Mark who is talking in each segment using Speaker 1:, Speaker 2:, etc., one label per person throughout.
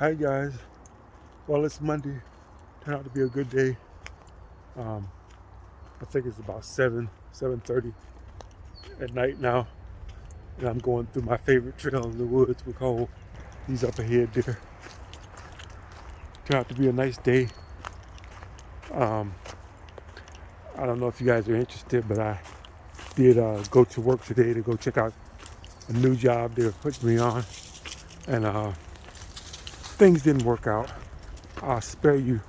Speaker 1: Hi guys. Well, it's Monday. Turned out to be a good day. Um, I think it's about 7:30 at night now, and I'm going through my favorite trail in the woods. We call these up ahead there. Turned out to be a nice day. Um, I don't know if you guys are interested, but I did go to work today to go check out a new job they were putting me on, and things didn't work out. I'll spare you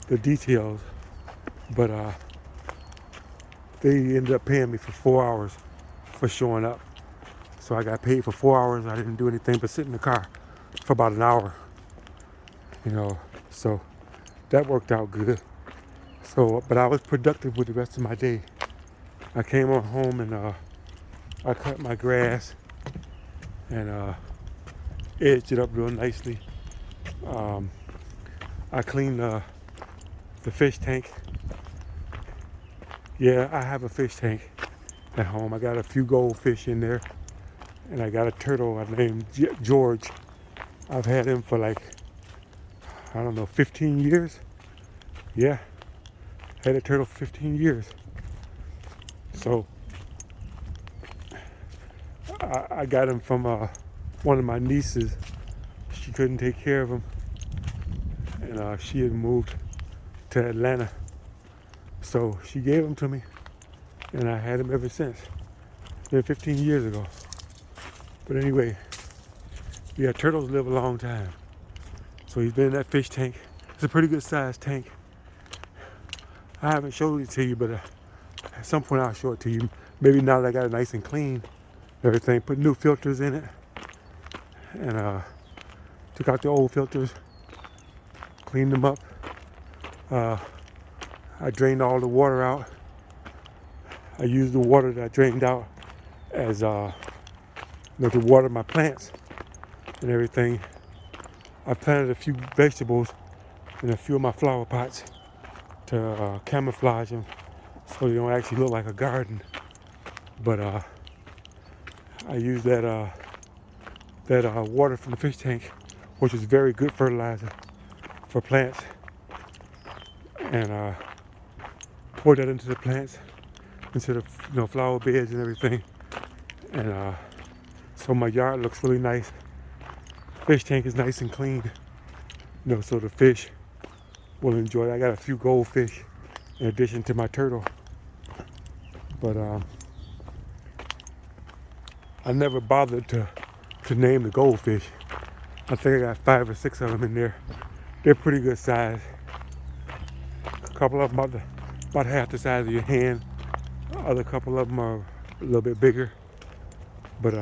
Speaker 1: the details, but they ended up paying me for 4 hours for showing up. So I got paid for 4 hours. I didn't do anything but sit in the car for about an hour, so that worked out good. So, but I was productive with the rest of my day. I came on home and I cut my grass and edged it up real nicely. Um, I cleaned the fish tank. Yeah, I have a fish tank at home. I got a few goldfish in there, and I got a turtle I named George. I've had him for like, I don't know, 15 years. Yeah, had a turtle for 15 years. So I got him from one of my nieces. She couldn't take care of him, and she had moved to Atlanta. So she gave him to me, and I had him ever since. It's been 15 years ago. But anyway, yeah, turtles live a long time. So he's been in that fish tank. It's a pretty good sized tank. I haven't showed it to you, but at some point I'll show it to you. Maybe now that I got it nice and clean, everything. Put new filters in it, and took out the old filters, cleaned them up. I drained all the water out. I used the water that I drained out as to water my plants and everything. I planted a few vegetables in a few of my flower pots to camouflage them so they don't actually look like a garden. But I used that water from the fish tank, which is very good fertilizer for plants, and poured that into the plants, into the flower beds and everything. And so my yard looks really nice. Fish tank is nice and clean, so the fish will enjoy it. I got a few goldfish in addition to my turtle, but I never bothered to name the goldfish. I think I got 5 or 6 of them in there. They're pretty good size. A couple of them about half the size of your hand. Other couple of them are a little bit bigger. But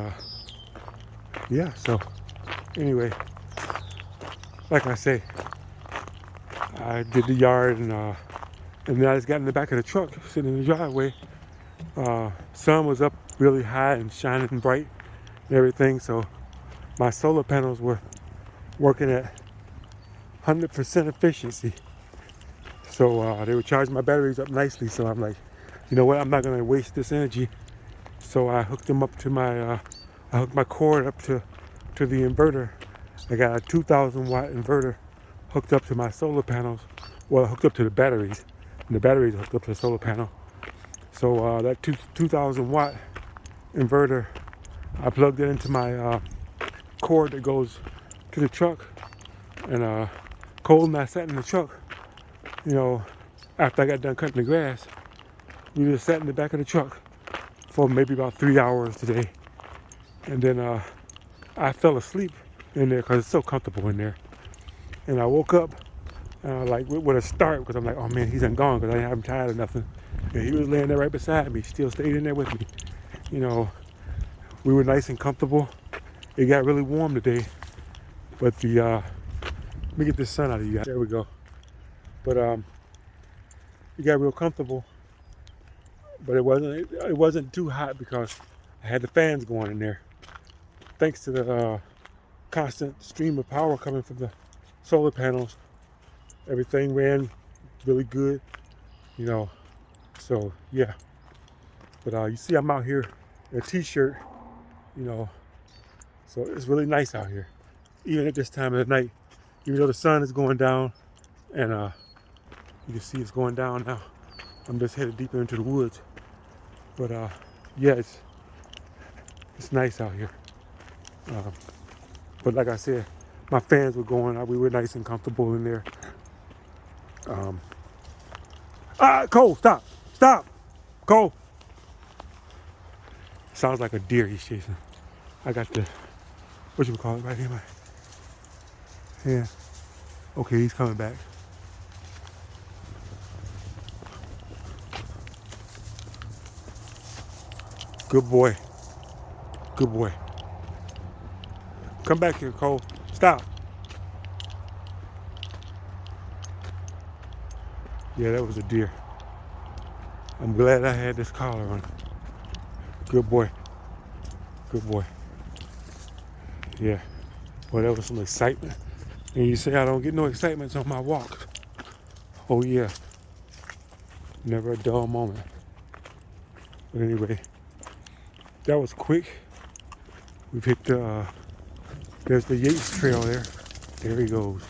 Speaker 1: yeah, so anyway, like I say, I did the yard, and then I just got in the back of the truck, sitting in the driveway. Sun was up really high and shining bright and everything, so my solar panels were working at 100% efficiency. So they were charging my batteries up nicely. So I'm like, you know what? I'm not gonna waste this energy. So I hooked them up to I hooked my cord up to the inverter. I got a 2,000 watt inverter hooked up to my solar panels. Well, hooked up to the batteries, and the batteries hooked up to the solar panel. So that 2,000 watt inverter, I plugged it into my cord that goes to the truck, and Cole and I sat in the truck. After I got done cutting the grass, we just sat in the back of the truck for maybe about 3 hours today, and then I fell asleep in there because it's so comfortable in there. And I woke up like with a start, because I'm like, oh man, he's gone, because I didn't have him tired or nothing. And he was laying there right beside me, still stayed in there with me. We were nice and comfortable. It got really warm today, but let me get this sun out of you guys. There we go. But it got real comfortable, but it wasn't too hot because I had the fans going in there. Thanks to the constant stream of power coming from the solar panels, everything ran really good. So yeah. But you see, I'm out here in a t-shirt, so it's really nice out here, even at this time of the night. Even though the sun is going down, and you can see it's going down now. I'm just headed deeper into the woods. But yeah, it's nice out here. But like I said, my fans were going. We were nice and comfortable in there. Cole, stop, stop, Cole. Sounds like a deer he's chasing. I got the, what you call it right here, man. Yeah. Okay, he's coming back. Good boy. Good boy. Come back here, Cole. Stop. Yeah, that was a deer. I'm glad I had this collar on. Good boy. Good boy. Yeah. Well, that was some excitement. And you say I don't get no excitement on my walk. Oh yeah. Never a dull moment. But anyway, that was quick. We've hit the, there's the Yates Trail there. There he goes.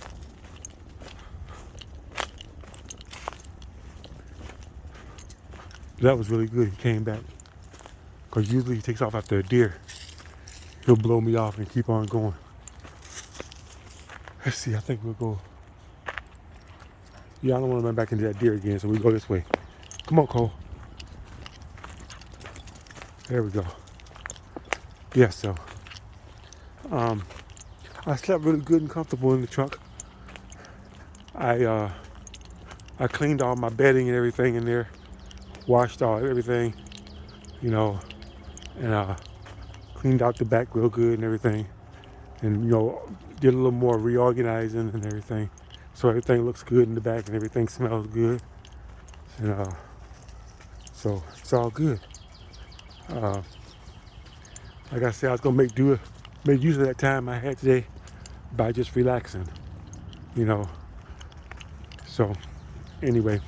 Speaker 1: That was really good. He came back. Because usually he takes off after a deer. He'll blow me off and keep on going. Let's see, I think we'll go. Yeah, I don't want to run back into that deer again, so we go this way. Come on, Cole. There we go. Yeah, so I slept really good and comfortable in the truck. I cleaned all my bedding and everything in there, washed all everything, you know, and cleaned out the back real good and everything, and you know, did a little more reorganizing and everything, so everything looks good in the back and everything smells good, and so it's all good. Like I said, I was gonna make use of that time I had today by just relaxing, you know. So anyway,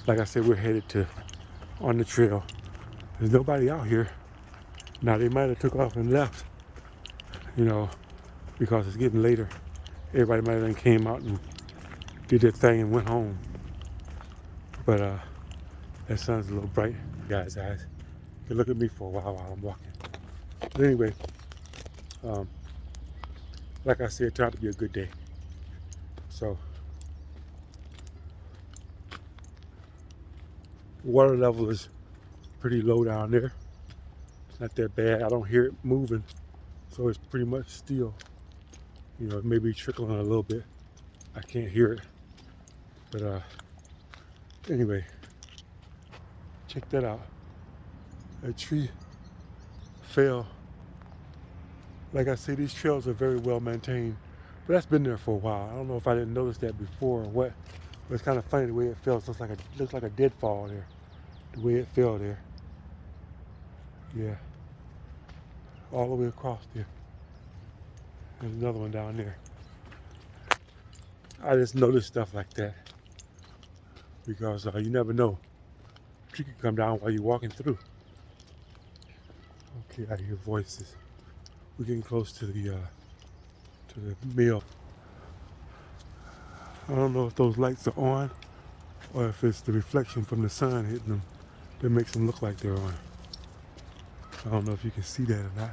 Speaker 1: like I said, we're headed on the trail. There's nobody out here. Now they might have took off and left, you know, because it's getting later. Everybody might have came out and did their thing and went home. But that sun's a little bright, guys' eyes. You can look at me for a while I'm walking. But anyway, like I said, it turned out to be a good day. So water level is pretty low down there. It's not that bad. I don't hear it moving, so it's pretty much still. You know, it may be trickling a little bit. I can't hear it. But anyway, check that out. That tree fell. Like I say, these trails are very well maintained, but that's been there for a while. I don't know if I didn't notice that before or what, but it's kind of funny the way it fell. It looks like a deadfall there, the way it fell there. Yeah, all the way across there. There's another one down there. I just notice stuff like that because you never know. A tree can come down while you're walking through. Okay, I hear voices. We're getting close to the mill. I don't know if those lights are on or if it's the reflection from the sun hitting them that makes them look like they're on. I don't know if you can see that or not.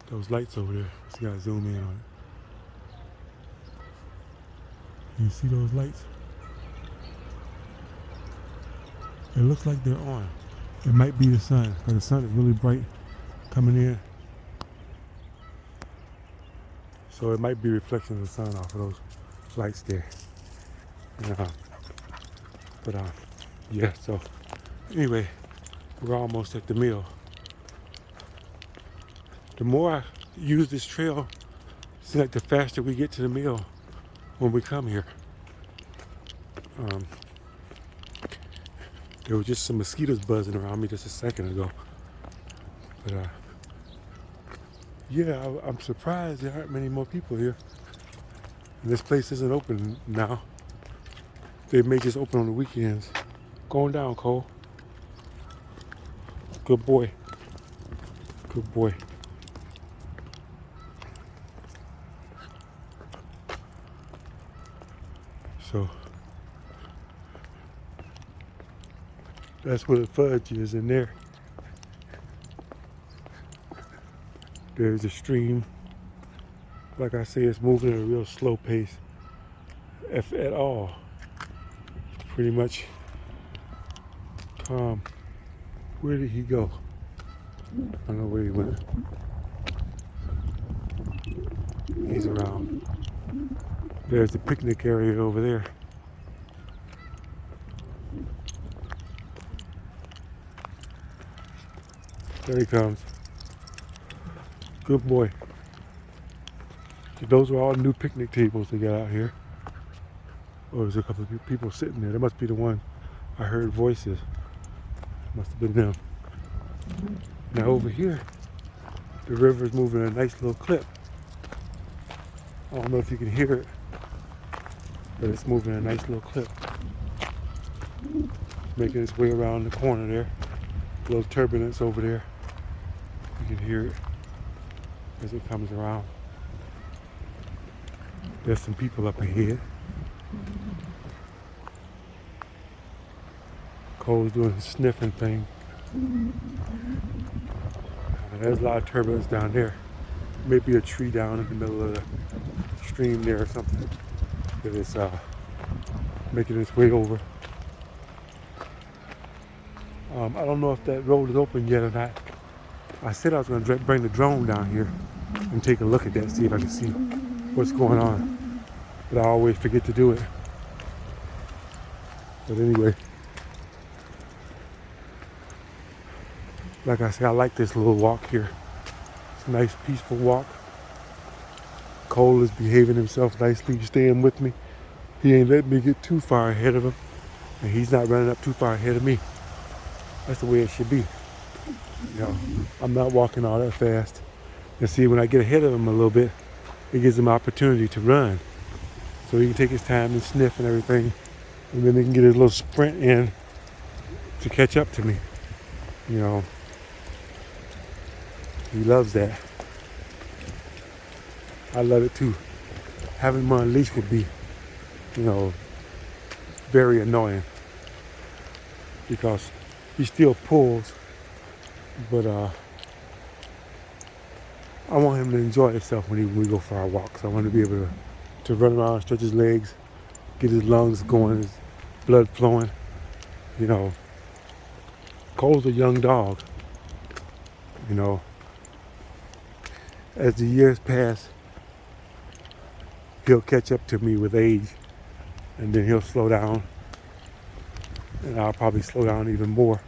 Speaker 1: Those lights over there. Just gotta zoom in on it. You see those lights? It looks like they're on. It might be the sun, because the sun is really bright coming in. So it might be reflection of the sun off of those lights there. But yeah, so anyway, we're almost at the mill. The more I use this trail, it seems like the faster we get to the mill when we come here. There were just some mosquitoes buzzing around me just a second ago. But yeah, I'm surprised there aren't many more people here. And this place isn't open now. They may just open on the weekends. Going down, Cole. Good boy. Good boy. So that's where the fudge is in there. There's a stream. Like I say, it's moving at a real slow pace, if at all. Pretty much calm. Where did he go? I don't know where he went. He's around. There's the picnic area over there. There he comes. Good boy. Those are all new picnic tables they got out here. Oh, there's a couple of people sitting there. That must be the one I heard voices. Must have been them. Now over here, the river's moving at a nice little clip. I don't know if you can hear it, but it's moving at a nice little clip. Making its way around the corner there. A little turbulence over there. You can hear it as it comes around. There's some people up ahead. Cole's doing his sniffing thing. There's a lot of turbulence down there. Maybe a tree down in the middle of the stream there or something that is making its way over. I don't know if that road is open yet or not. I said I was going to bring the drone down here and take a look at that, see if I can see what's going on. But I always forget to do it. But anyway, like I said, I like this little walk here. It's a nice, peaceful walk. Cole is behaving himself nicely. He's staying with me. He ain't letting me get too far ahead of him. And he's not running up too far ahead of me. That's the way it should be. You know, I'm not walking all that fast. And see, when I get ahead of him a little bit, it gives him opportunity to run. So he can take his time and sniff and everything. And then he can get his little sprint in to catch up to me. You know, he loves that. I love it too. Having him on a leash would be, you know, very annoying. Because he still pulls, but I want him to enjoy himself when we go for our walks. I want him to be able to run around, stretch his legs, get his lungs going, his blood flowing. You know, Cole's a young dog. You know, as the years pass, he'll catch up to me with age, and then he'll slow down, and I'll probably slow down even more.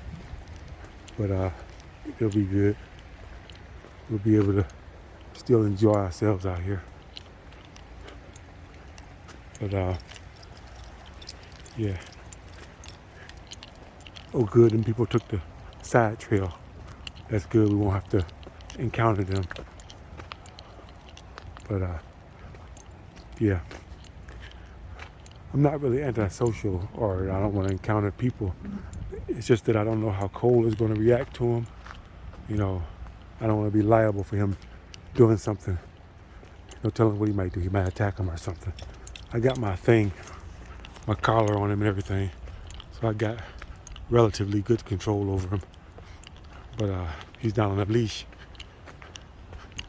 Speaker 1: But it'll be good. We'll be able to still enjoy ourselves out here. But yeah. Oh good, and people took the side trail. That's good, we won't have to encounter them. But yeah. I'm not really antisocial, or I don't want to encounter people. It's just that I don't know how Cole is going to react to him. You know, I don't want to be liable for him doing something. No telling what he might do. He might attack him or something. I got my thing, my collar on him and everything. So I got relatively good control over him. But he's down on a leash.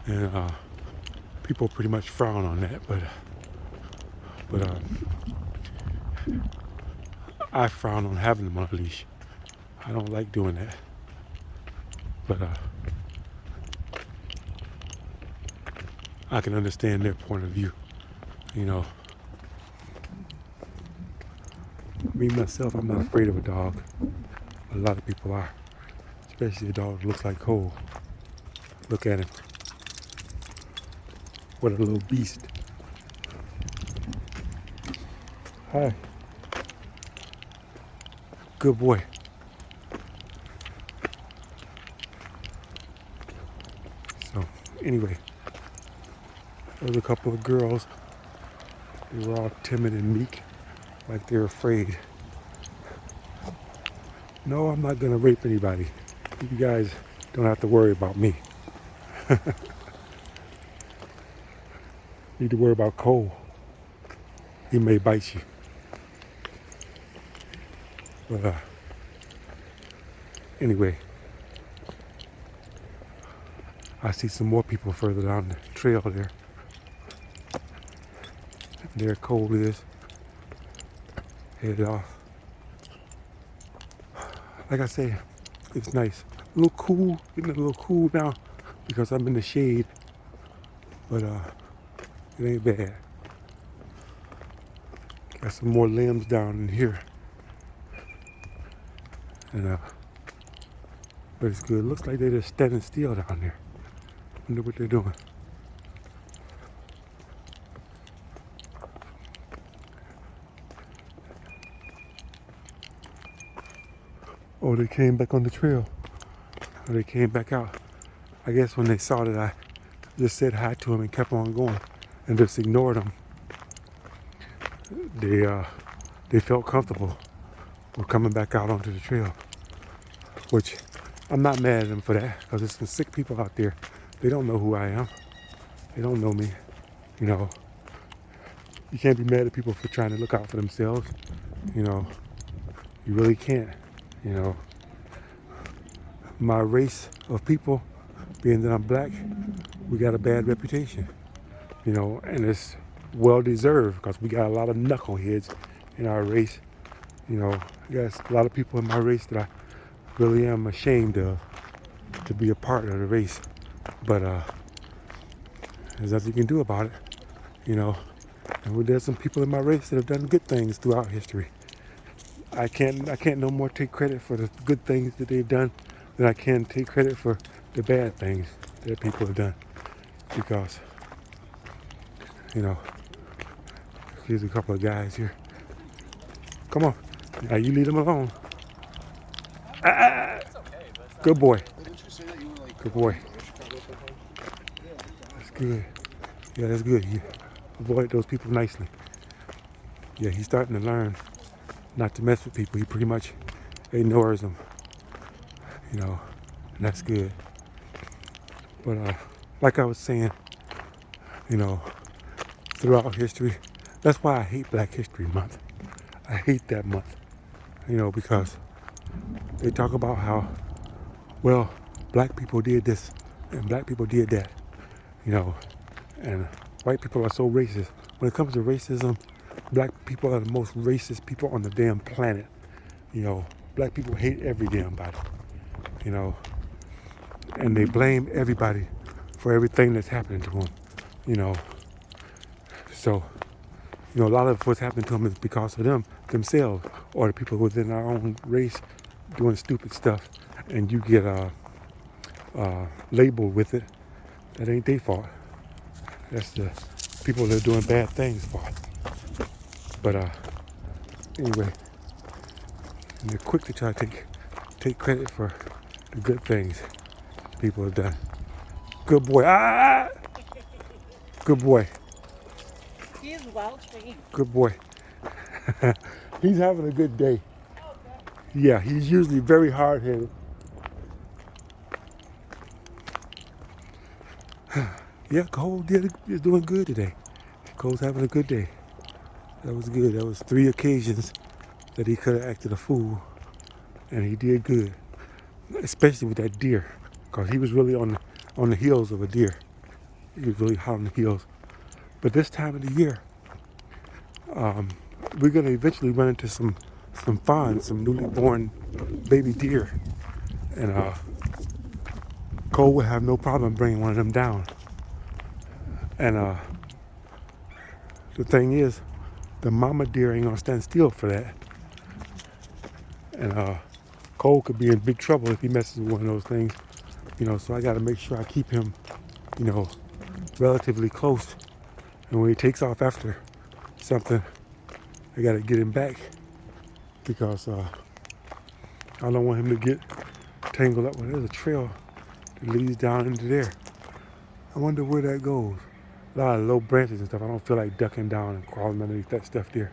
Speaker 1: And people pretty much frown on that. But I frown on having him on a leash. I don't like doing that. But I can understand their point of view. You know, me myself, I'm not afraid of a dog. A lot of people are, especially a dog that looks like Cole. Look at him. What a little beast. Hi. Good boy. So, anyway, there was a couple of girls. They were all timid and meek, like they're afraid. No, I'm not gonna rape anybody. You guys don't have to worry about me. Need to worry about Cole. He may bite you. But anyway, I see some more people further down the trail there. There Cole is headed off. Like I say, it's nice. A little cool, getting a little cool now because I'm in the shade. But it ain't bad. Got some more limbs down in here. And but it's good. Looks like they're just standing still down there. Wonder what they're doing. Oh, they came back on the trail. Or they came back out. I guess when they saw that I just said hi to them and kept on going and just ignored them, they felt comfortable with coming back out onto the trail. Which I'm not mad at them for that, because there's some sick people out there. They don't know who I am. They don't know me. You know, you can't be mad at people for trying to look out for themselves. You know, you really can't. You know, my race of people, being that I'm black, we got a bad reputation. You know, and it's well deserved because we got a lot of knuckleheads in our race. You know, there's a lot of people in my race that I really am ashamed of to be a part of the race. But there's nothing you can do about it. You know, and there's some people in my race that have done good things throughout history. I can't no more take credit for the good things that they've done than I can take credit for the bad things that people have done. Because, you know, here's a couple of guys here. Come on, now you leave them alone. Good boy. Good boy. That's good. Yeah, that's good. You avoid those people nicely. Yeah, he's starting to learn not to mess with people. He pretty much ignores them, you know, and that's good. But like I was saying, you know, throughout history, that's why I hate Black History Month. I hate that month, you know, because they talk about how, well, black people did this and black people did that, you know, and white people are so racist. When it comes to racism, black people are the most racist people on the damn planet. You know, black people hate every damn body, you know, and they blame everybody for everything that's happening to them, you know. So, you know, a lot of what's happening to them is because of them, themselves, or the people within our own race doing stupid stuff, and you get labeled with it. That ain't their fault. That's the people that are doing bad things' fault. But anyway, they're quick to try to take credit for the good things people have done. Good boy. Ah! Good boy.
Speaker 2: He's welching.
Speaker 1: Good boy. He's having a good day. Yeah, he's usually very hard-headed. Yeah, Cole is doing good today. Cole's having a good day. That was good. That was 3 occasions that he could have acted a fool, and he did good, especially with that deer, because he was really on the heels of a deer. He was really hot on the heels. But this time of the year, we're gonna eventually run into some fawns, some newly born baby deer, and Cole would have no problem bringing one of them down. And the thing is, the mama deer ain't gonna stand still for that. And Cole could be in big trouble if he messes with one of those things, you know. So I got to make sure I keep him, you know, relatively close. And when he takes off after something, I got to get him back, because I don't want him to get tangled up. Well, there's a trail that leads down into there. I wonder where that goes. A lot of low branches and stuff. I don't feel like ducking down and crawling underneath that stuff there.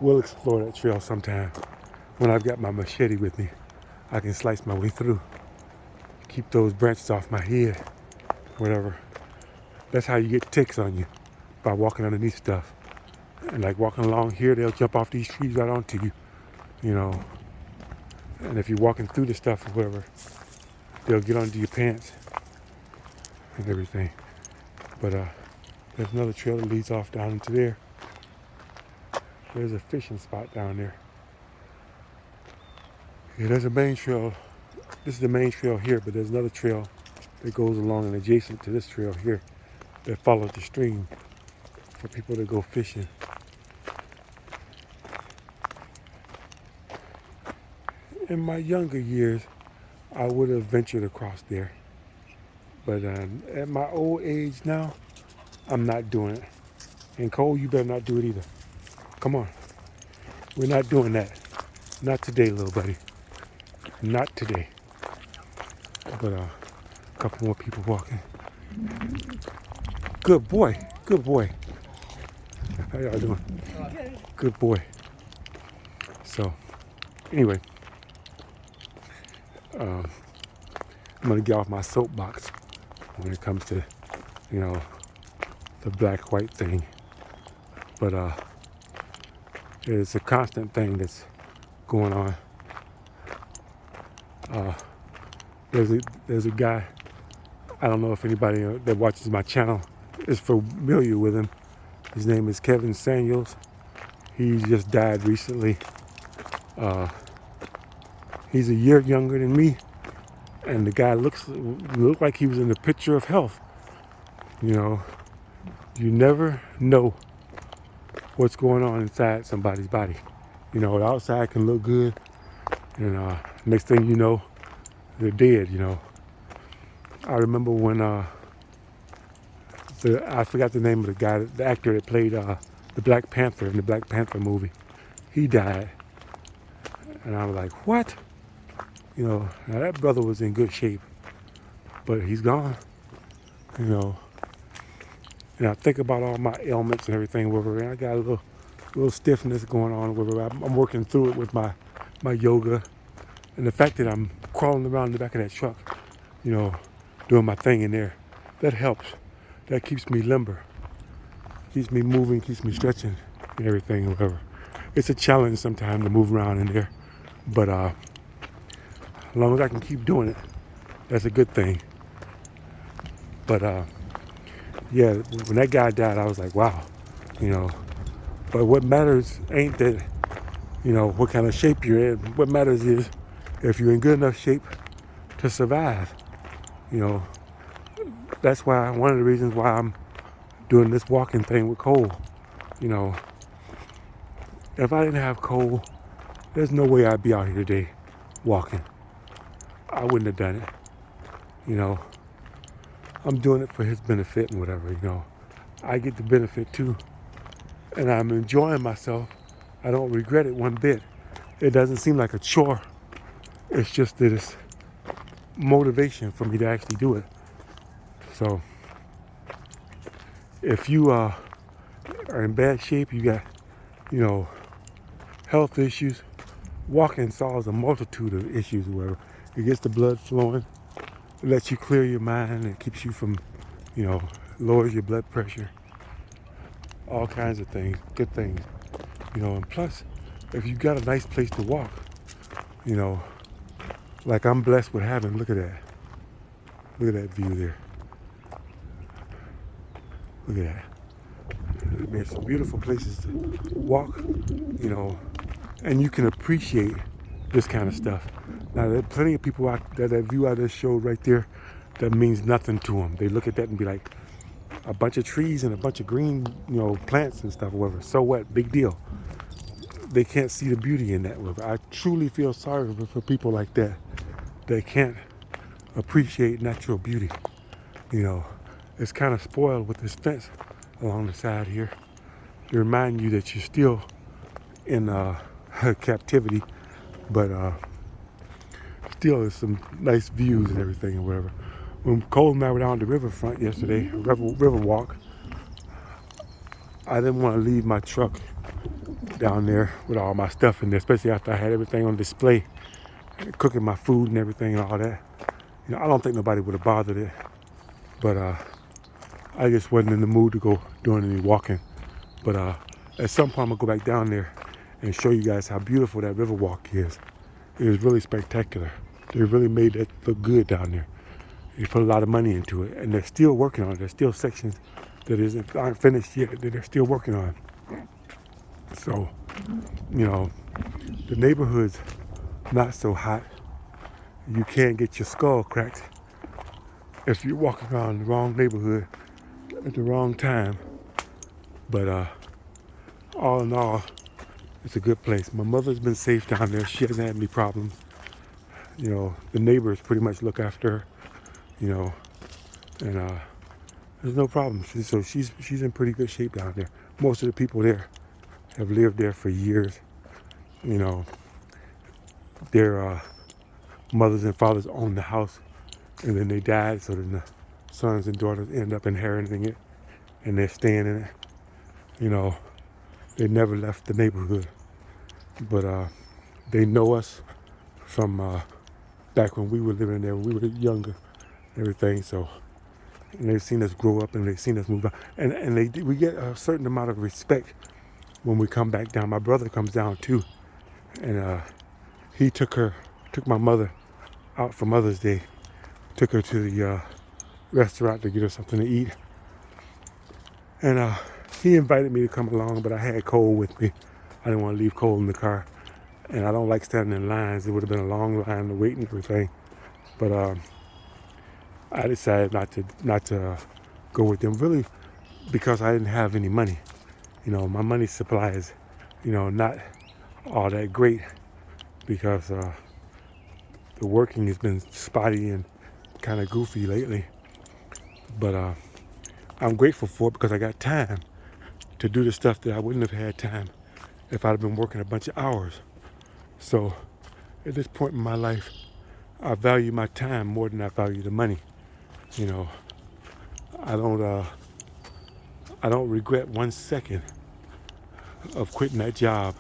Speaker 1: We'll explore that trail sometime. When I've got my machete with me, I can slice my way through. Keep those branches off my head, whatever. That's how you get ticks on you, by walking underneath stuff. And like walking along here, they'll jump off these trees right onto you. you know. And if you're walking through the stuff or whatever, they'll get under your pants and everything. But there's another trail that leads off down into there. There's a fishing spot down there. Yeah, there's a main trail. This is the main trail here, but there's another trail that goes along and adjacent to this trail here that follows the stream for people to go fishing. In my younger years, I would have ventured across there. But at my old age now, I'm not doing it. And Cole, you better not do it either. Come on. We're not doing that. Not today, little buddy. Not today. But a couple more people walking. Good boy. Good boy. How y'all doing? Good boy. So, anyway. I'm gonna get off my soapbox when it comes to, you know, the black-white thing. But it's a constant thing that's going on. There's a guy, I don't know if anybody that watches my channel is familiar with him. His name is Kevin Samuels. He just died recently. He's a year younger than me, and the guy looked like he was in the picture of health. You know, you never know what's going on inside somebody's body. You know, the outside can look good, and next thing you know, they're dead. You know, I remember when I forgot the name of the guy, the actor that played the Black Panther in the Black Panther movie. He died, and I was like, what? You know, now that brother was in good shape, but he's gone. You know, and I think about all my ailments and everything. Where I got a little stiffness going on. Where I'm working through it with my yoga, and the fact that I'm crawling around the back of that truck, you know, doing my thing in there, that helps. That keeps me limber, keeps me moving, keeps me stretching, and everything. Whatever. It's a challenge sometimes to move around in there, but as long as I can keep doing it, that's a good thing. But yeah, when that guy died, I was like, wow, you know. But what matters ain't that, you know, what kind of shape you're in. What matters is if you're in good enough shape to survive. You know, that's why one of the reasons why I'm doing this walking thing with Cole. You know, if I didn't have Cole, there's no way I'd be out here today walking. I wouldn't have done it. You know, I'm doing it for his benefit and whatever, you know. I get the benefit too. And I'm enjoying myself. I don't regret it one bit. It doesn't seem like a chore. It's just that it's motivation for me to actually do it. So, if you are in bad shape, you got, you know, health issues, walking solves a multitude of issues where it gets the blood flowing, it lets you clear your mind, it keeps you from, you know, lowers your blood pressure, all kinds of things, good things, you know. And plus, if you got a nice place to walk, you know, like I'm blessed with having, look at that view there. Look at that. There's some beautiful places to walk, you know, and you can appreciate this kind of stuff. Now, there are plenty of people out there, that view I just showed right there, that means nothing to them. They look at that and be like, a bunch of trees and a bunch of green, you know, plants and stuff, whatever. So what? Big deal. They can't see the beauty in that. I truly feel sorry for people like that. They can't appreciate natural beauty. You know, it's kind of spoiled with this fence along the side here to remind you that you're still in captivity, but still there's some nice views and everything and whatever. When Cole and I were down the riverfront yesterday, river walk, I didn't want to leave my truck down there with all my stuff in there, especially after I had everything on display, cooking my food and everything and all that. You know, I don't think nobody would have bothered it, but I just wasn't in the mood to go doing any walking. But at some point I'm gonna go back down there and show you guys how beautiful that Riverwalk is. It is really spectacular. They really made it look good down there. They put a lot of money into it, and they're still working on it. There's still sections that aren't finished yet that they're still working on. So, you know, the neighborhood's not so hot. You can't get your skull cracked if you're walking around the wrong neighborhood at the wrong time. But all in all, it's a good place. My mother's been safe down there. She hasn't had any problems. You know, the neighbors pretty much look after her, you know, and there's no problem. So she's in pretty good shape down there. Most of the people there have lived there for years. You know, their mothers and fathers owned the house, and then they died, so then the sons and daughters end up inheriting it, and they're staying in it. You know, they never left the neighborhood, but they know us from back when we were living there, when we were younger, and everything. So, and they've seen us grow up, and they've seen us move on, and we get a certain amount of respect when we come back down. My brother comes down too, and he took my mother out for Mother's Day, took her to the restaurant to get her something to eat, and he invited me to come along, but I had Cole with me. I didn't want to leave Cole in the car, and I don't like standing in lines. It would have been a long line to wait and everything, but I decided not to go with them, really, because I didn't have any money. You know, my money supply is, you know, not all that great, because the working has been spotty and kind of goofy lately. But I'm grateful for it because I got time to do the stuff that I wouldn't have had time if I'd have been working a bunch of hours. So at this point in my life, I value my time more than I value the money. You know, I don't regret 1 second of quitting that job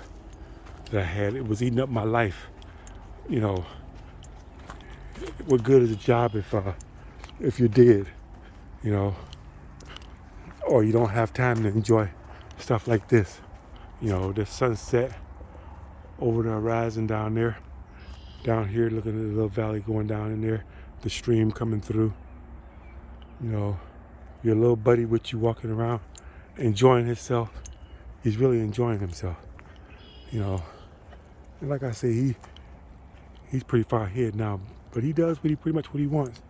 Speaker 1: that I had. It was eating up my life. You know, what good is a job if you're dead? You know, or you don't have time to enjoy stuff like this. You know, the sunset over the horizon down there, down here, looking at the little valley going down in there, the stream coming through. You know, your little buddy with you walking around, enjoying himself. He's really enjoying himself. You know, and like I say, he's pretty far ahead now, but he does pretty much what he wants.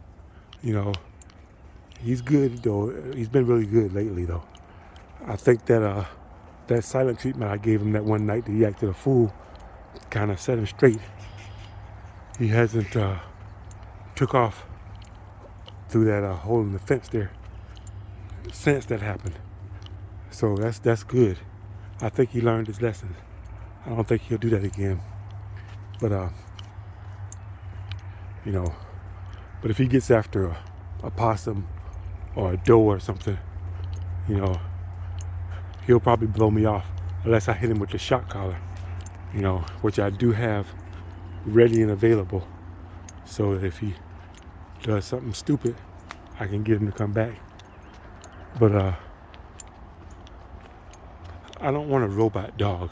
Speaker 1: You know, he's good though. He's been really good lately though. I think that that silent treatment I gave him that one night that he acted a fool kind of set him straight. He hasn't took off through that hole in the fence there since that happened. So that's good. I think he learned his lessons. I don't think he'll do that again. But you know, but if he gets after a possum or a doe or something, you know, he'll probably blow me off unless I hit him with the shock collar, you know, which I do have ready and available, so that if he does something stupid, I can get him to come back. But I don't want a robot dog.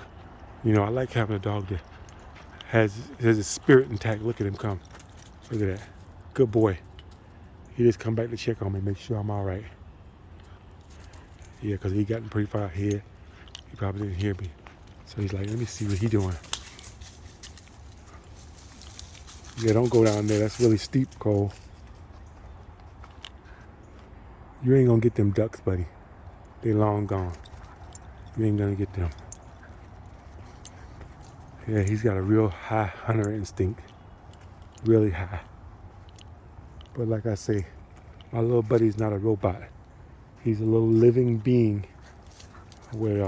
Speaker 1: You know, I like having a dog that has his spirit intact. Look at him come. Look at that. Good boy. He just come back to check on me, make sure I'm all right. Yeah, because he gotten pretty far ahead. He probably didn't hear me. So he's like, let me see what he doing. Yeah, don't go down there. That's really steep, Cole. You ain't gonna get them ducks, buddy. They long gone. You ain't gonna get them. Yeah, he's got a real high hunter instinct. Really high. But like I say, my little buddy's not a robot. He's a little living being with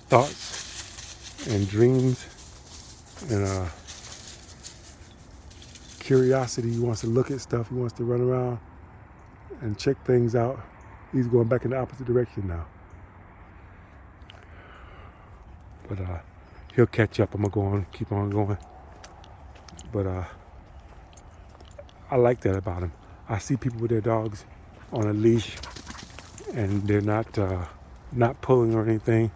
Speaker 1: thoughts and dreams and curiosity. He wants to look at stuff. He wants to run around and check things out. He's going back in the opposite direction now. But he'll catch up. I'm gonna go on, keep on going. But I like that about him. I see people with their dogs on a leash and they're not pulling or anything.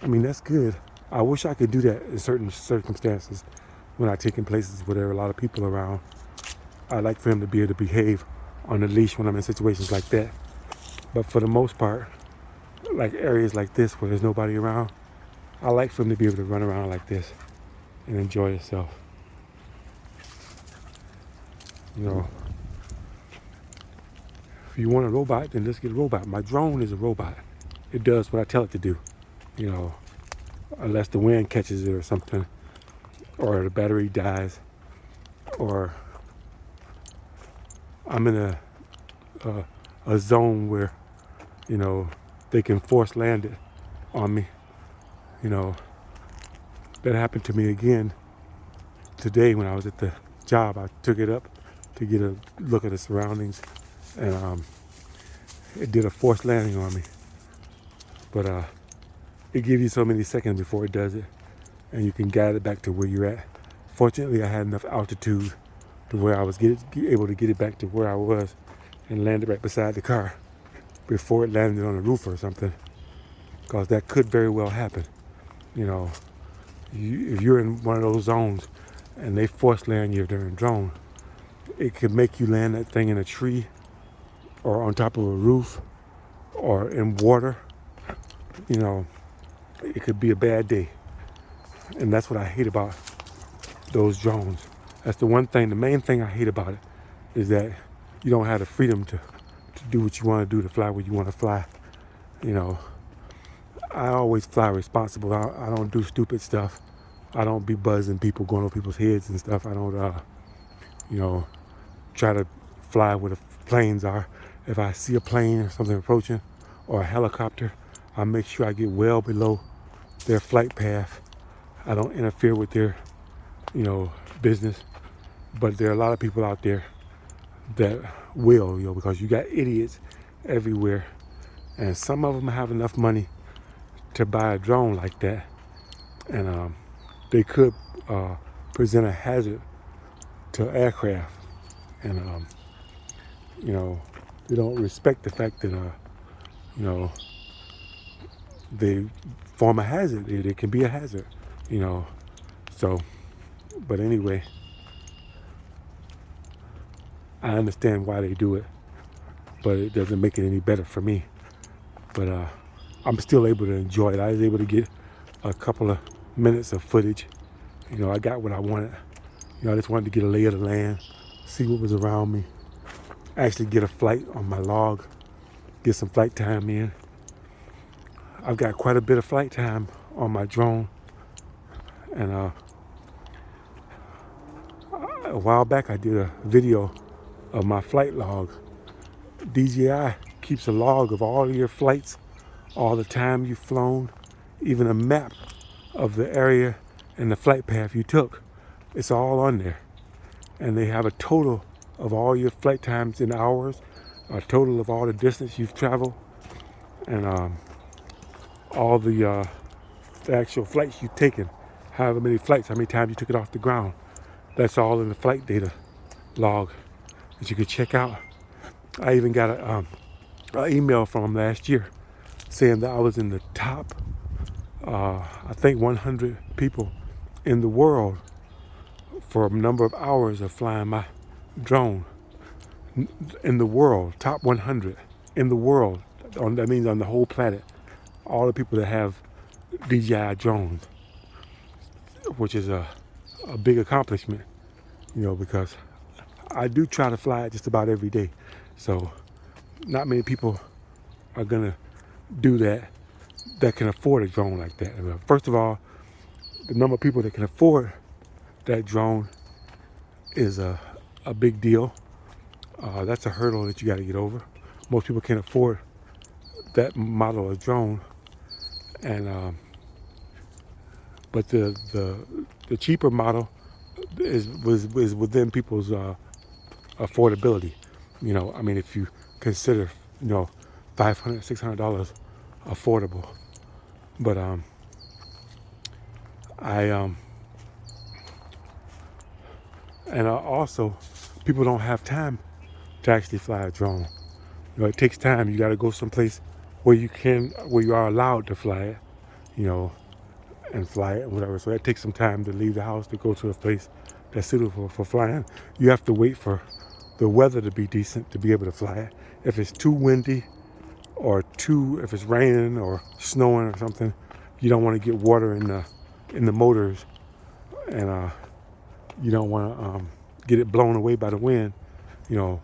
Speaker 1: I mean, that's good. I wish I could do that in certain circumstances when I take in places where there are a lot of people around. I like for him to be able to behave on the leash when I'm in situations like that. But for the most part, like areas like this where there's nobody around, I like for him to be able to run around like this and enjoy himself. You know, if you want a robot, then let's get a robot. My drone is a robot. It does what I tell it to do, you know, unless the wind catches it or something, or the battery dies, or I'm in a zone where, you know, they can force land it on me. You know, that happened to me again today when I was at the job. I took it up to get a look at the surroundings, and it did a forced landing on me. But it gives you so many seconds before it does it, and you can guide it back to where you're at. Fortunately, I had enough altitude to where I was able to get it back to where I was and land it right beside the car before it landed on the roof or something, because that could very well happen. You know, if you're in one of those zones and they force land you during drone, it could make you land that thing in a tree or on top of a roof or in water. You know, it could be a bad day. And that's what I hate about those drones. That's the one thing, the main thing I hate about it is that you don't have the freedom to do what you want to do, to fly where you want to fly. You know, I always fly responsible. I don't do stupid stuff. I don't be buzzing people, going over people's heads and stuff. I don't, you know, try to fly where the planes are. If I see a plane or something approaching, or a helicopter, I make sure I get well below their flight path. I don't interfere with their, you know, business. But there are a lot of people out there that will, you know, because you got idiots everywhere, and some of them have enough money to buy a drone like that, and they could present a hazard to aircraft, and you know, they don't respect the fact that you know, they form a hazard. They can be a hazard, you know. So, but anyway, I understand why they do it, but it doesn't make it any better for me. But I'm still able to enjoy it. I was able to get a couple of minutes of footage. You know, I got what I wanted. You know, I just wanted to get a lay of the land, see what was around me, actually get a flight on my log, get some flight time in. I've got quite a bit of flight time on my drone, and a while back I did a video of my flight log. DJI keeps a log of all of your flights, all the time you've flown, even a map of the area and the flight path you took. It's all on there. And they have a total of all your flight times in hours, a total of all the distance you've traveled, and all the actual flights you've taken, however many flights, how many times you took it off the ground. That's all in the flight data log that you could check out. I even got an email from them last year saying that I was in the top, I think 100 people in the world for a number of hours of flying my drone. In the world, top 100 in the world. That means on the whole planet. All the people that have DJI drones, which is a big accomplishment, you know, because I do try to fly it just about every day. So not many people are gonna do that can afford a drone like that. First of all, the number of people that can afford that drone is a big deal. That's a hurdle that you got to get over. Most people can't afford that model of drone, and but the cheaper model was within people's affordability. You know, I mean, if you consider, you know, $500, $600 affordable, but and also people don't have time to actually fly a drone. You know, it takes time. You got to go someplace where you are allowed to fly it. You know, and fly it and whatever. So that takes some time to leave the house to go to a place that's suitable for flying. You have to wait for the weather to be decent to be able to fly it. If it's too windy or if it's raining or snowing or something, you don't want to get water in the motors, and you don't want to get it blown away by the wind, you know.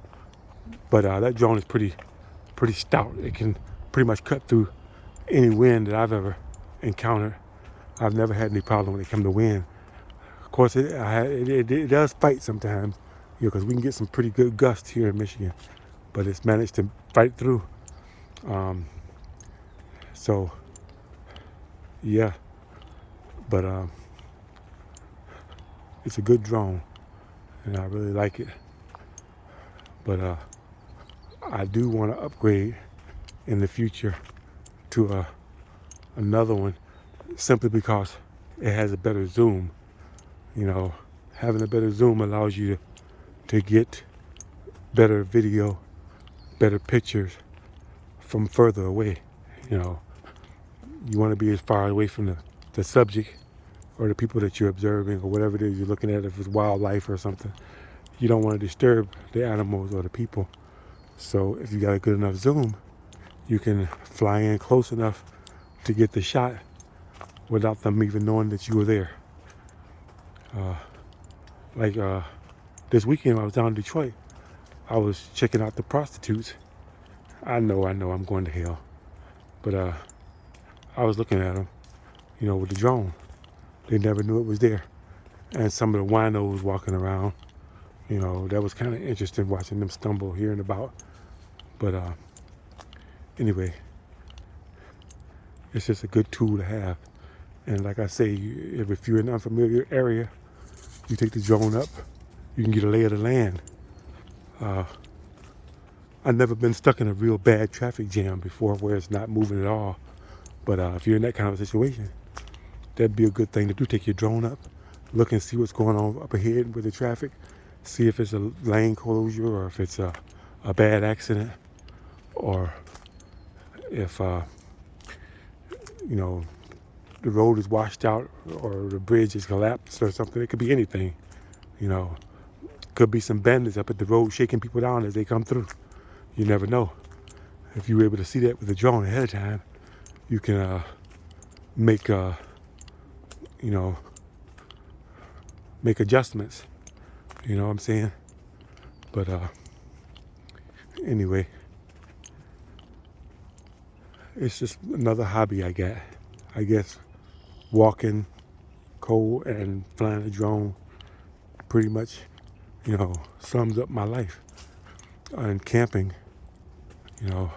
Speaker 1: But that drone is pretty stout. It can pretty much cut through any wind that I've ever encountered. I've never had any problem when it comes to wind. Of course, it does fight sometimes, you know, because we can get some pretty good gusts here in Michigan, but it's managed to fight through. So, yeah, but it's a good drone, and I really like it. But I do want to upgrade in the future to another one, simply because it has a better zoom. You know, having a better zoom allows you to get better video, better pictures from further away. You know, you want to be as far away from the subject or the people that you're observing or whatever it is you're looking at. If it's wildlife or something, you don't want to disturb the animals or the people. So if you got a good enough zoom, you can fly in close enough to get the shot without them even knowing that you were there. Like this weekend, I was down in Detroit. I was checking out the prostitutes. I know, I'm going to hell. But I was looking at them, you know, with the drone. They never knew it was there. And some of the winos walking around, you know, that was kind of interesting watching them stumble, hearing about. But anyway, it's just a good tool to have. And like I say, if you're in an unfamiliar area, you take the drone up, you can get a lay of the land. I've never been stuck in a real bad traffic jam before where it's not moving at all. But if you're in that kind of situation, that'd be a good thing to do. Take your drone up, look and see what's going on up ahead with the traffic, see if it's a lane closure or if it's a bad accident, or if you know, the road is washed out or the bridge is collapsed or something. It could be anything, you know. Could be some bandits up at the road shaking people down as they come through. You never know. If you were able to see that with the drone ahead of time, you can make you know, make adjustments. You know what I'm saying? But anyway, it's just another hobby I got. I guess walking, cold, and flying a drone pretty much, you know, sums up my life. And camping, you know.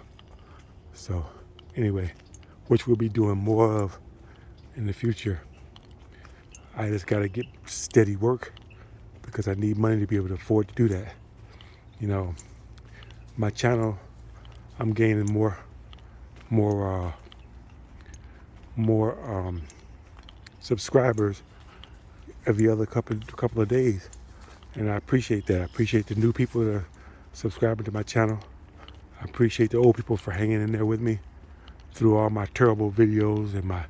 Speaker 1: So anyway, which we'll be doing more of in the future. I just got to get steady work because I need money to be able to afford to do that. You know, my channel, I'm gaining more subscribers every other couple of days, and I appreciate that. I appreciate the new people that are subscribing to my channel. I appreciate the old people for hanging in there with me through all my terrible videos and my,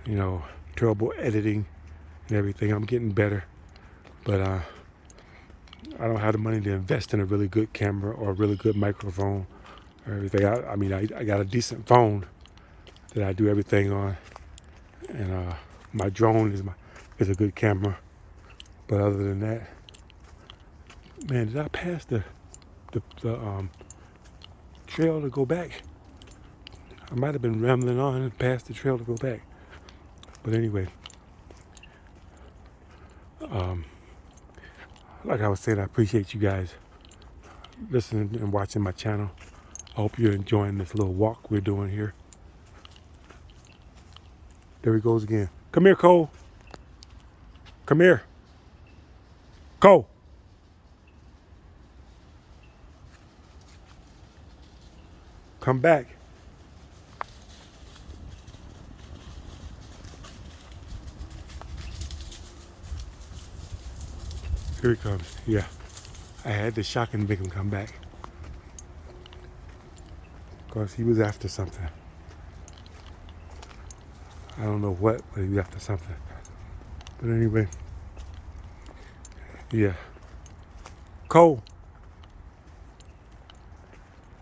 Speaker 1: you know, terrible editing and everything. I'm getting better, but I don't have the money to invest in a really good camera or a really good microphone or everything. I mean, I got a decent phone that I do everything on, and my drone is a good camera. But other than that, man, did I pass the trail to go back? I might have been rambling on and past the trail to go back. But anyway, like I was saying, I appreciate you guys listening and watching my channel. I hope you're enjoying this little walk we're doing here. There he goes again. Come here, Cole. Come here. Cole. Come back. Here he comes. Yeah. I had to shock and make him come back. Because he was after something. I don't know what, but he after something. But anyway, yeah. Cole.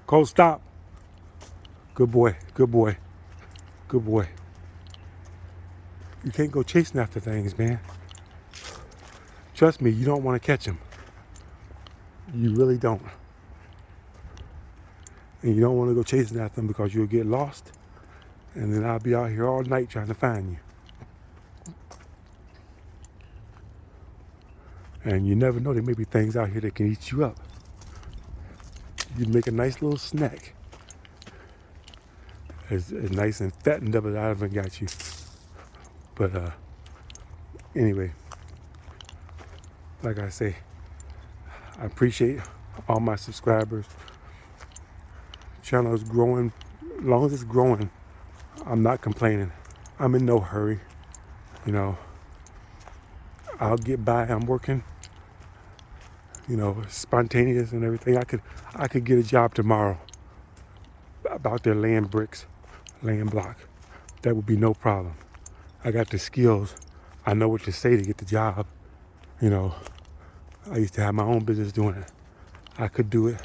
Speaker 1: Cole, stop. Good boy. Good boy. Good boy. You can't go chasing after things, man. Trust me, you don't want to catch them. You really don't. And you don't want to go chasing after them because you'll get lost. And then I'll be out here all night trying to find you. And you never know, there may be things out here that can eat you up. You'd make a nice little snack. As nice and fattened up as I haven't got you. But anyway, like I say, I appreciate all my subscribers. Channel is growing. As long as it's growing, I'm not complaining. I'm in no hurry. You know, I'll get by. I'm working. You know, spontaneous and everything. I could get a job tomorrow about there laying bricks, laying block. That would be no problem. I got the skills. I know what to say to get the job. You know, I used to have my own business doing it. I could do it.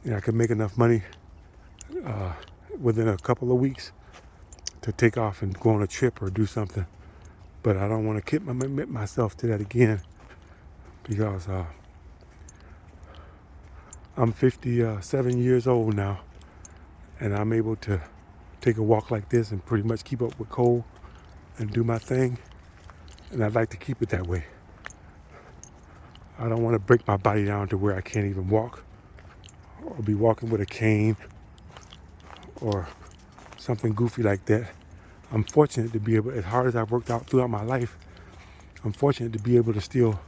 Speaker 1: And I could make enough money within a couple of weeks to take off and go on a trip or do something. But I don't want to commit myself to that again because I'm 57 years old now, and I'm able to take a walk like this and pretty much keep up with Cole and do my thing, and I'd like to keep it that way. I don't want to break my body down to where I can't even walk or be walking with a cane or something goofy like that. I'm fortunate to be able, as hard as I've worked out throughout my life, I'm fortunate to be able to still,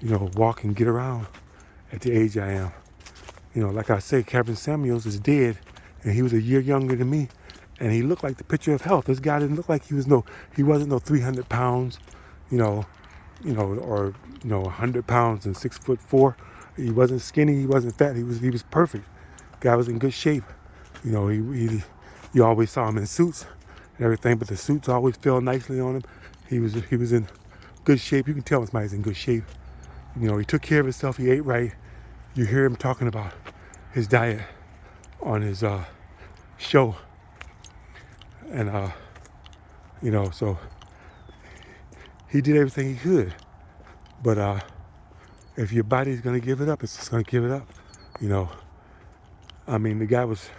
Speaker 1: you know, walk and get around at the age I am. You know, like I say, Kevin Samuels is dead, and he was a year younger than me, and he looked like the picture of health. This guy didn't look like he wasn't no 300 pounds, or 100 pounds and 6'4". He wasn't skinny, he wasn't fat, he was perfect. Guy was in good shape. You know, you always saw him in suits and everything, but the suits always fell nicely on him. He was in good shape. You can tell when somebody's in good shape. You know, he took care of himself, he ate right. You hear him talking about his diet on his show. And, so he did everything he could. But if your body's going to give it up, it's just going to give it up. You know, I mean, the guy was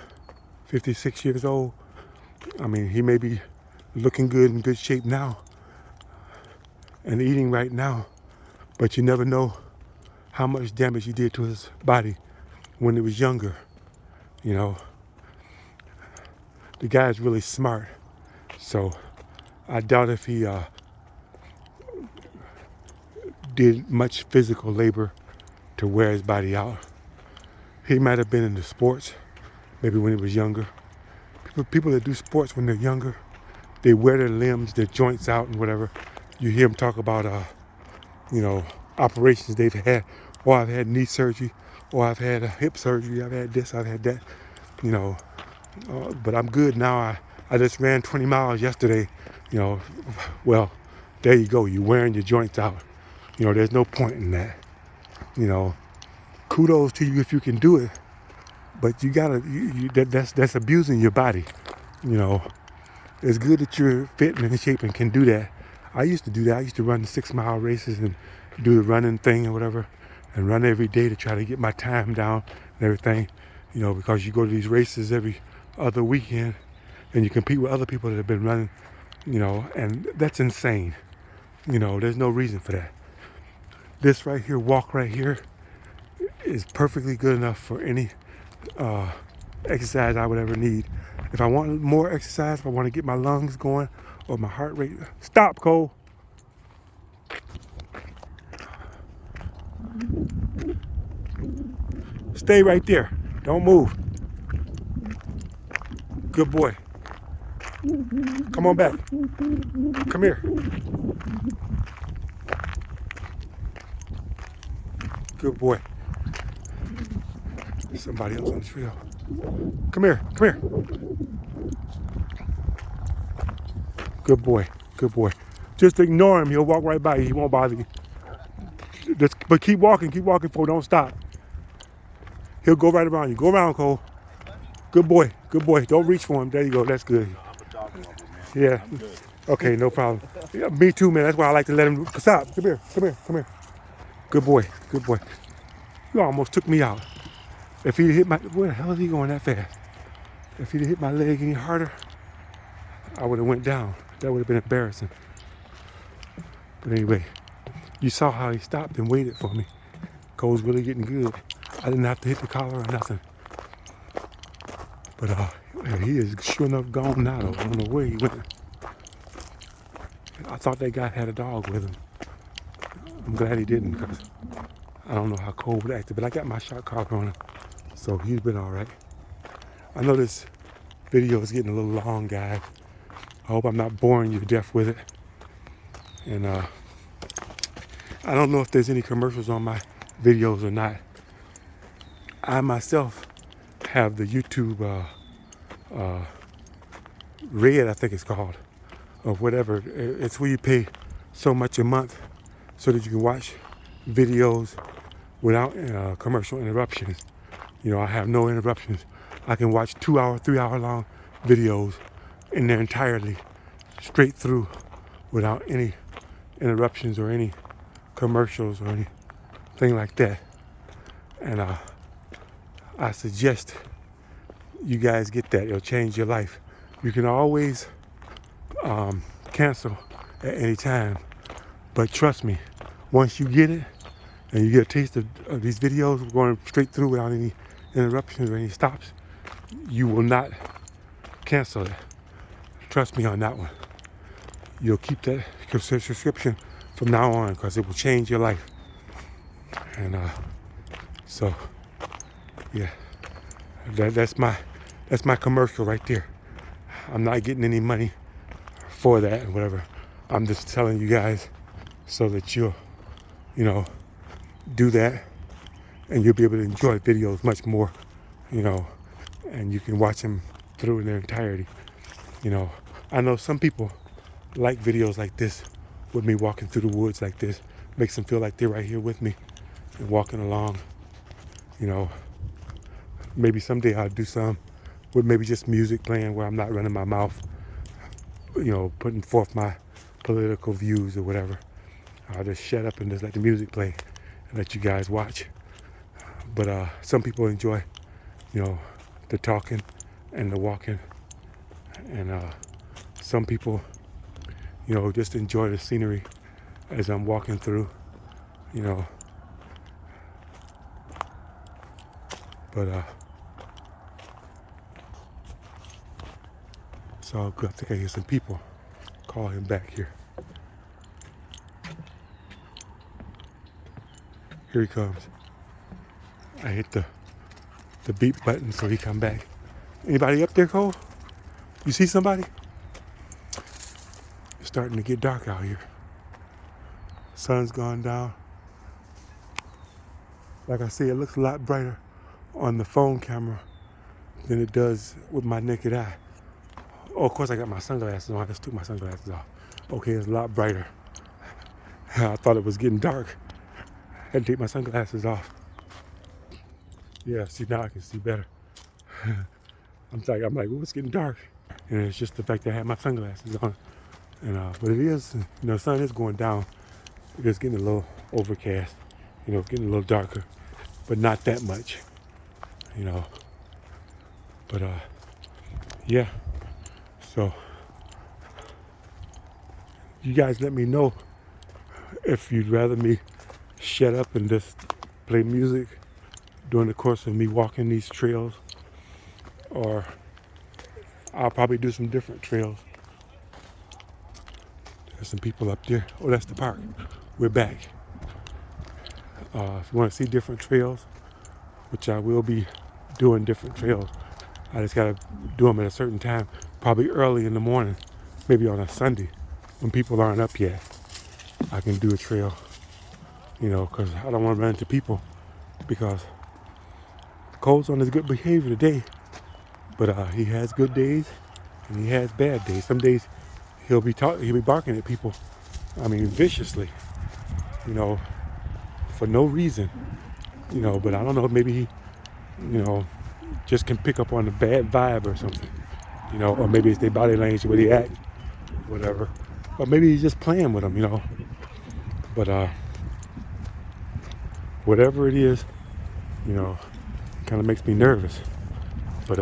Speaker 1: 56 years old. I mean, he may be looking good, in good shape now and eating right now, but you never know how much damage he did to his body when he was younger. You know, the guy's really smart, so I doubt if he did much physical labor to wear his body out. He might have been into sports, maybe when he was younger. People that do sports when they're younger, they wear their limbs, their joints out and whatever. You hear them talk about, operations they've had. Or I've had knee surgery, or I've had a hip surgery, I've had this, I've had that, but I'm good now. I just ran 20 miles yesterday, well, there you go, you're wearing your joints out. There's no point in that. Kudos to you if you can do it, but you gotta, that's abusing your body. It's good that you're fit and in shape and can do that. I used to do that. I used to run the 6-mile races and do the running thing or whatever, and run every day to try to get my time down and everything, because you go to these races every other weekend and you compete with other people that have been running, and that's insane. There's no reason for that. This right here, walk right here, is perfectly good enough for any exercise I would ever need. If I want more exercise, if I want to get my lungs going or my heart rate, stop, Cole. Stay right there. Don't move. Good boy. Come on back. Come here. Good boy. Somebody else on the trail. Come here. Come here. Good boy. Good boy. Just ignore him. He'll walk right by you. He won't bother you. But keep walking, Cole. Don't stop. He'll go right around you. Go around, Cole. Good boy. Good boy. Don't reach for him. There you go. That's good.
Speaker 3: I'm a dog lover, man.
Speaker 1: Yeah.
Speaker 3: I'm good.
Speaker 1: Okay, no problem. Yeah, me too, man. That's why I like to let him stop. Come here. Come here. Come here. Good boy. Good boy. You almost took me out. If he'd hit my, where the hell is he going that fast? If he'd hit my leg any harder, I would have went down. That would have been embarrassing. But anyway, you saw how he stopped and waited for me. Cole's really getting good. I didn't have to hit the collar or nothing. But he is sure enough gone now though. I don't know where he went. I thought that guy had a dog with him. I'm glad he didn't because I don't know how Cole would act. But I got my shot collar on him. So he's been all right. I know this video is getting a little long, guys. I hope I'm not boring you to death with it. And I don't know if there's any commercials on my videos or not. I myself have the YouTube Red, I think it's called, or whatever. It's where you pay so much a month so that you can watch videos without commercial interruptions. You know, I have no interruptions. I can watch 2 hour, 3 hour long videos in their entirety, straight through, without any interruptions or any commercials or anything like that. And I suggest you guys get that. It'll change your life. You can always cancel at any time, but trust me, once you get it and you get a taste of these videos going straight through without any interruptions or any stops, you will not cancel it. Trust me on that one. You'll keep that subscription from now on because it will change your life. And so yeah, that's my commercial right there. I'm not getting any money for that and whatever. I'm just telling you guys so that you'll, you know, do that and you'll be able to enjoy videos much more, you know, and you can watch them through in their entirety. You know, I know some people like videos like this with me walking through the woods like this. Makes them feel like they're right here with me and walking along. You know, maybe someday I'll do some with maybe just music playing where I'm not running my mouth, you know, putting forth my political views or whatever. I'll just shut up and just let the music play and let you guys watch. But some people enjoy, you know, the talking and the walking. And some people, you know, just enjoy the scenery as I'm walking through, you know. But it's all good. I think I hear some people call him back here. Here he comes. I hit the beep button so he come back. Anybody up there, Cole? You see somebody? It's starting to get dark out here. Sun's gone down. Like I say, it looks a lot brighter on the phone camera than it does with my naked eye. Oh, of course I got my sunglasses on. I just took my sunglasses off. Okay, it's a lot brighter. I thought it was getting dark. I had to take my sunglasses off. Yeah, see, now I can see better. I'm like, oh, it's getting dark. And it's just the fact that I had my sunglasses on. And but it is, you know, the sun is going down. It's getting a little overcast, you know, getting a little darker, but not that much, you know. But yeah. So you guys let me know if you'd rather me shut up and just play music during the course of me walking these trails, or I'll probably do some different trails. There's some people up there. Oh, that's the park. We're back. If you want to see different trails, which I will be doing different trails, I just gotta do them at a certain time, probably early in the morning, maybe on a Sunday when people aren't up yet. I can do a trail, you know, because I don't want to run into people, because Cole's on his good behavior today, but he has good days and he has bad days. Some days he'll be barking at people. I mean, viciously, you know, for no reason, you know. But I don't know, maybe he, you know, just can pick up on the bad vibe or something, you know, or maybe it's their body language, where they act, whatever. Or maybe he's just playing with them, you know. But whatever it is, you know, kind of makes me nervous. But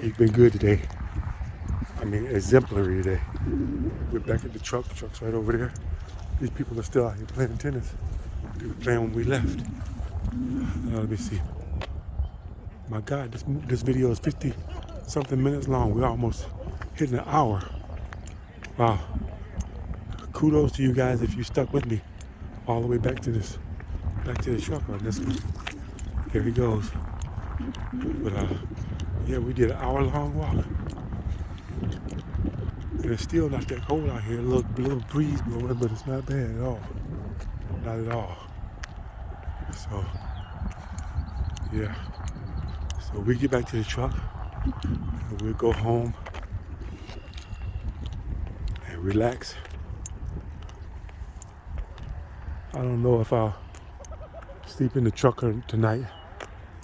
Speaker 1: he's been good today. I mean, exemplary today. We're back at the truck. The truck's right over there. These people are still out here playing tennis. They were playing when we left. Let me see. My God, this video is 50 something minutes long. We're almost hitting an hour. Wow. Kudos to you guys if you stuck with me all the way back to the truck on this one. Here he goes. But yeah, we did an hour-long walk. And it's still not that cold out here. A little breeze blowing, but it's not bad at all. Not at all. So, yeah. So we get back to the truck and we'll go home and relax. I don't know if I'll sleep in the truck tonight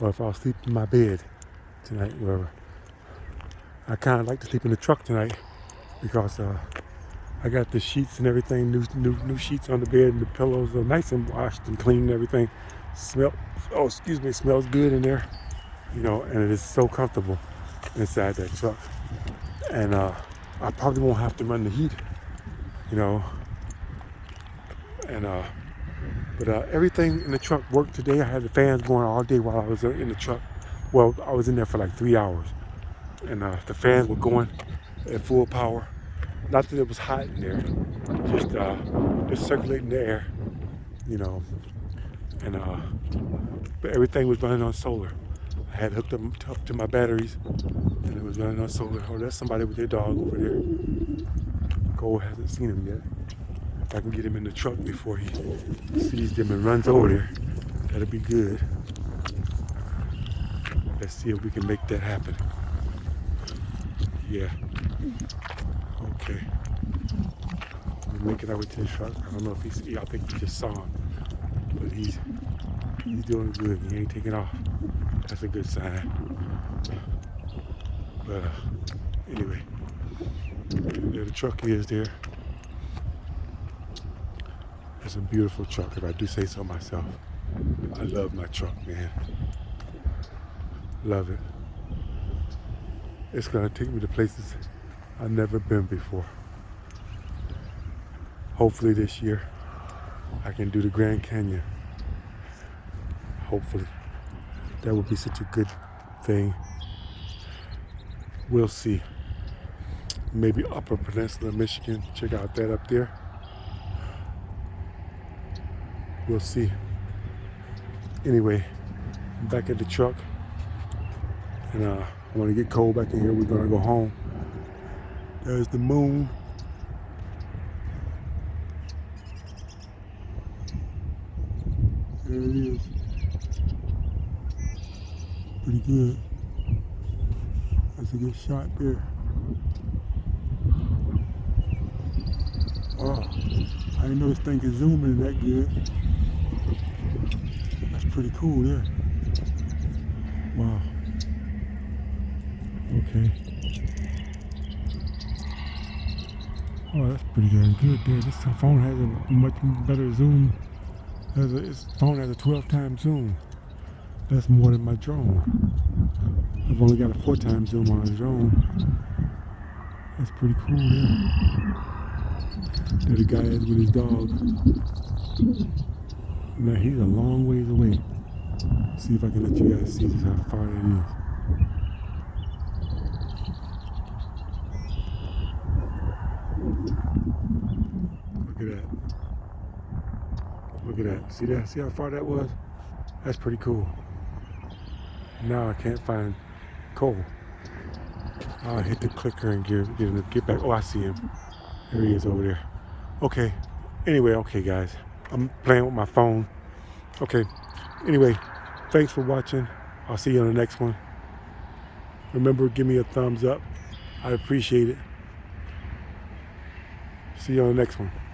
Speaker 1: or if I'll sleep in my bed tonight, wherever. I kind of like to sleep in the truck tonight because I got the sheets and everything, new sheets on the bed, and the pillows are nice and washed and clean and everything. Smells good in there, you know, and it is so comfortable inside that truck. And I probably won't have to run the heat, you know. And but everything in the truck worked today. I had the fans going all day while I was in the truck. Well, I was in there for like 3 hours, and the fans were going at full power. Not that it was hot in there, just circulating the air, you know. And but everything was running on solar. I had hooked up to my batteries, and it was running on solar. Oh, there's somebody with their dog over there. Cole hasn't seen him yet. If I can get him in the truck before he sees them and runs over there, that'll be good. Let's see if we can make that happen. Yeah. Okay. We're making our way to the truck. I don't know if I think he just saw him. But he's doing good. He ain't taking off. That's a good sign. But anyway, there the truck is there. It's a beautiful truck, if I do say so myself. I love my truck, man. Love it. It's gonna take me to places I've never been before. Hopefully this year I can do the Grand Canyon. Hopefully. That would be such a good thing. We'll see. Maybe Upper Peninsula, Michigan. Check out that up there. We'll see. Anyway, I'm back at the truck. And I want to get Cole back in here. We're going to go home. There's the moon. There it is. Pretty good. That's a good shot there. Oh, I didn't know this thing could zoom in that good. That's pretty cool there. Wow. Okay. Oh, that's pretty darn good there. This phone has a much better zoom. This phone has a 12-time zoom. That's more than my drone. I've only got a 4-time zoom on a drone. That's pretty cool there. There the guy is with his dog. Now he's a long ways away. See if I can let you guys see just how far that is. Look at that. Look at that. See that? See how far that was? That's pretty cool. Now I can't find Cole. I'll hit the clicker and get back. Oh, I see him. There he is over there. Okay. Anyway, okay, guys. I'm playing with my phone. Okay. Anyway, thanks for watching. I'll see you on the next one. Remember, give me a thumbs up. I appreciate it. See you on the next one.